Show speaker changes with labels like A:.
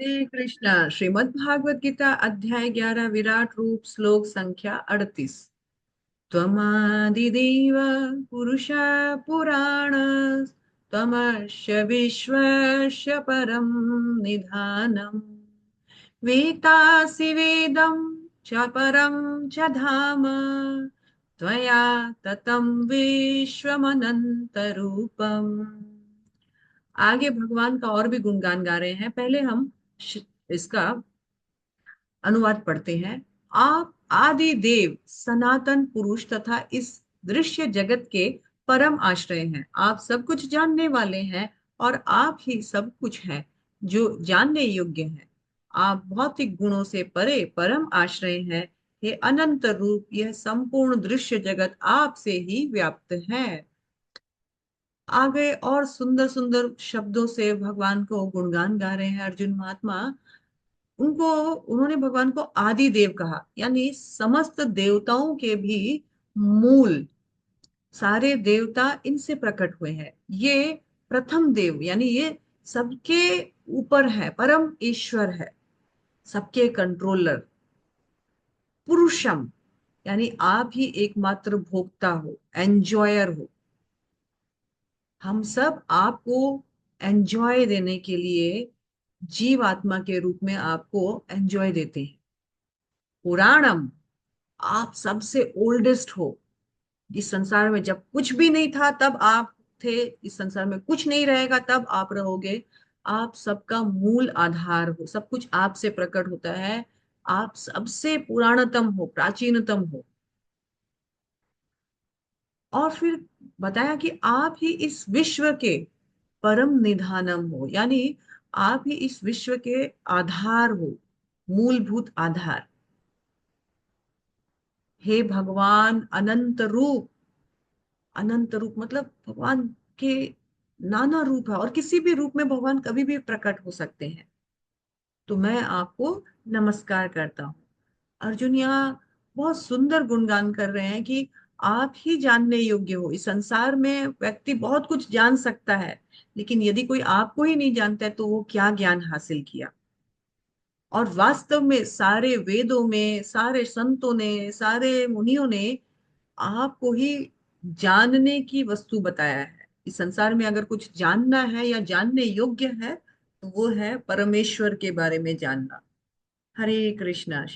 A: हरे कृष्णा। श्रीमद् भागवत गीता अध्याय 11 विराट रूप श्लोक संख्या 38। त्वमादिदेव पुरुषा पुराण त्वमस्य विश्वस्य परं निधानम् वेत्तासि वेदं च परं च धाम त्वया ततं विश्वमनन्तरूपम्। आगे भगवान का और भी गुणगान गा रहे हैं। पहले हम इसका अनुवाद पढ़ते हैं। आप आदि देव सनातन पुरुष तथा इस दृश्य जगत के परम आश्रय हैं। आप सब कुछ जानने वाले हैं और आप ही सब कुछ हैं जो जानने योग्य हैं। आप भौतिक गुणों से परे परम आश्रय हैं। हे अनंत रूप, यह संपूर्ण दृश्य जगत आपसे ही व्याप्त है। आगे और सुंदर सुंदर शब्दों से भगवान को गुणगान गा रहे हैं अर्जुन महात्मा। उन्होंने भगवान को आदि देव कहा, यानी समस्त देवताओं के भी मूल। सारे देवता इनसे प्रकट हुए हैं। ये प्रथम देव, यानी ये सबके ऊपर है, परम ईश्वर है, सबके कंट्रोलर। पुरुषम, यानी आप ही एकमात्र भोक्ता हो, एंजॉयर हो। हम सब आपको एंजॉय देने के लिए जीव आत्मा के रूप में आपको एंजॉय देते हैं। पुराणम, आप सबसे ओल्डेस्ट हो। इस संसार में जब कुछ भी नहीं था तब आप थे, इस संसार में कुछ नहीं रहेगा तब आप रहोगे। आप सबका मूल आधार हो, सब कुछ आपसे प्रकट होता है। आप सबसे पुराणतम हो, प्राचीनतम हो। और फिर बताया कि आप ही इस विश्व के परम निधानम हो, यानी आप ही इस विश्व के आधार हो, मूलभूत आधार। हे भगवान अनंत रूप। अनंत रूप मतलब भगवान के नाना रूप है और किसी भी रूप में भगवान कभी भी प्रकट हो सकते हैं। तो मैं आपको नमस्कार करता हूँ। अर्जुन यहाँ बहुत सुंदर गुणगान कर रहे हैं कि आप ही जानने योग्य हो। इस संसार में व्यक्ति बहुत कुछ जान सकता है, लेकिन यदि कोई आपको ही नहीं जानता है तो वो क्या ज्ञान हासिल किया। और वास्तव में सारे वेदों में, सारे संतों ने, सारे मुनियों ने आपको ही जानने की वस्तु बताया है। इस संसार में अगर कुछ जानना है या जानने योग्य है तो वो है परमेश्वर के बारे में जानना। हरे कृष्णा।